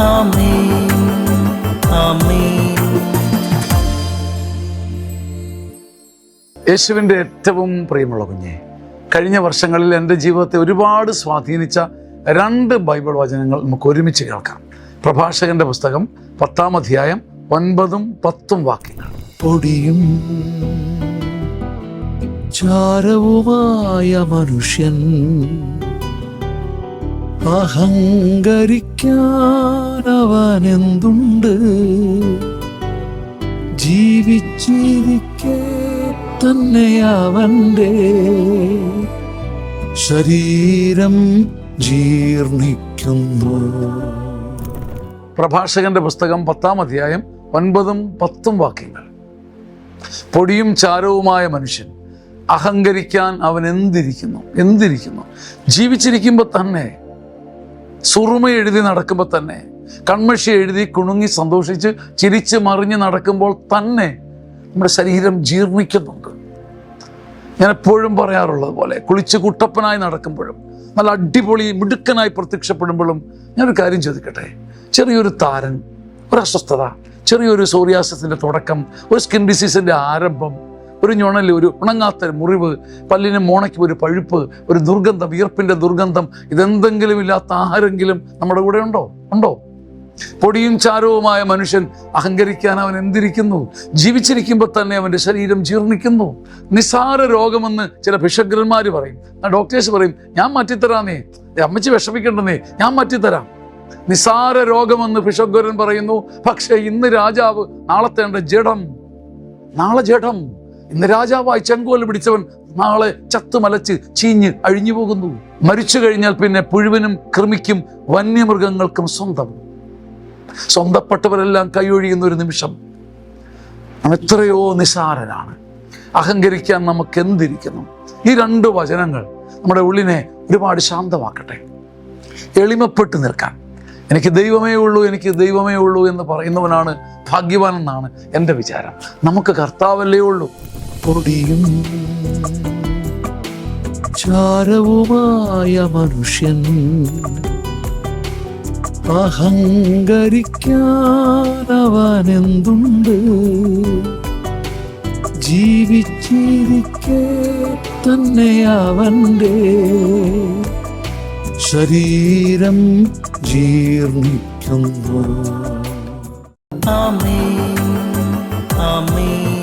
ആമേൻ, ആമേൻ. യേശുവിൻ്റെ ഏറ്റവും പ്രിയമുള്ള കുഞ്ഞെ, കഴിഞ്ഞ വർഷങ്ങളിൽ എൻ്റെ ജീവിതത്തെ ഒരുപാട് സ്വാധീനിച്ച 2 ബൈബിൾ വചനങ്ങൾ നമുക്ക് ഒരുമിച്ച് കേൾക്കാം. പ്രഭാഷകന്റെ പുസ്തകം 10-ാം അധ്യായം 9-10 വാക്യങ്ങൾ. പൊടിയും ചാരവുമായ മനുഷ്യൻ അഹങ്കരിക്കാനവനെന്തുണ്ട്, ജീവിച്ചിരിക്കെ തന്നെ അവൻ്റെ ശരീരം ജീർണിക്കുന്നു. പ്രഭാഷകന്റെ പുസ്തകം 10-ാം അധ്യായം 9-10 വാക്യങ്ങൾ. പൊടിയും ചാരവുമായ മനുഷ്യൻ അഹങ്കരിക്കാൻ അവൻ എന്തിരിക്കുന്നു. ജീവിച്ചിരിക്കുമ്പോൾ തന്നെ, സുറുമ എഴുതി നടക്കുമ്പോൾ തന്നെ, കൺമഷി എഴുതി കുണുങ്ങി സന്തോഷിച്ച് ചിരിച്ച് മറിഞ്ഞ് നടക്കുമ്പോൾ തന്നെ നമ്മുടെ ശരീരം ജീർണിക്കുന്നുണ്ട്. ഞാൻ എപ്പോഴും പറയാറുള്ളത് പോലെ, കുളിച്ച് കുട്ടപ്പനായി നടക്കുമ്പോഴും നല്ല അടിപൊളി മിടുക്കനായി പ്രത്യക്ഷപ്പെടുമ്പോഴും ഞാനൊരു കാര്യം ചോദിക്കട്ടെ. ചെറിയൊരു താരൻ, ഒരു അസ്വസ്ഥത, ചെറിയൊരു സോറിയാസിൻ്റെ തുടക്കം, ഒരു സ്കിൻ ഡിസീസിൻ്റെ ആരംഭം, ഒരു ഞൊണല്, ഒരു ഉണങ്ങാത്ത മുറിവ്, പല്ലിന് മോണയ്ക്ക് ഒരു പഴുപ്പ്, ഒരു ദുർഗന്ധം, വിയർപ്പിൻ്റെ ദുർഗന്ധം, ഇതെന്തെങ്കിലും ഇല്ലാത്ത ആരെങ്കിലും നമ്മുടെ കൂടെ ഉണ്ടോ? പൊടിയും ചാരവുമായ മനുഷ്യൻ അഹങ്കരിക്കാൻ അവൻ എന്തിരിക്കുന്നു, ജീവിച്ചിരിക്കുമ്പോൾ തന്നെ അവൻ്റെ ശരീരം ജീർണിക്കുന്നു. നിസാര രോഗമെന്ന് ചില ഭിഷഗ്രന്മാർ പറയും, ഡോക്ടേഴ്സ് പറയും, ഞാൻ മാറ്റിത്തരാന്നേ, അമ്മച്ചി വിഷമിക്കണ്ടെന്നേ, ഞാൻ മാറ്റിത്തരാം. നിസാര രോഗമെന്ന് ഭിഷഗ്വരൻ പറയുന്നു. പക്ഷേ ഇന്ന് രാജാവ്, നാളത്തെ ജഡം, നാളെ ജഡം. ഇന്ന് രാജാവായി ചെങ്കോല് പിടിച്ചവൻ നാളെ ചത്തുമലച്ച് ചീഞ്ഞ് അഴിഞ്ഞു പോകുന്നു. മരിച്ചു കഴിഞ്ഞാൽ പിന്നെ പുഴുവിനും കൃമിക്കും വന്യമൃഗങ്ങൾക്കും സ്വന്തപ്പെട്ടവരെല്ലാം കൈയൊഴിയുന്ന ഒരു നിമിഷം. നാം എത്രയോ നിസാരനാണ്. അഹങ്കരിക്കാൻ നമുക്ക് എന്തിരിക്കുന്നു. ഈ 2 വചനങ്ങൾ നമ്മുടെ ഉള്ളിനെ ഒരുപാട് ശാന്തമാക്കട്ടെ. എളിമപ്പെട്ട് നിൽക്കാൻ, എനിക്ക് ദൈവമേ ഉള്ളൂ എന്ന് പറയുന്നവനാണ് ഭാഗ്യവാൻ എന്നാണ് എൻ്റെ വിചാരം. നമുക്ക് കർത്താവല്ലേ ഉള്ളൂ. പൊടിയും ചാരവുമായ മനുഷ്യൻ അഹങ്കരിക്കാനവനെന്തുണ്ട്, ജീവിച്ചിരിക്കെ തന്നെ അവൻ്റെ ശരീരം ജീർണിക്കുന്നു. ആമേൻ, ആമേൻ.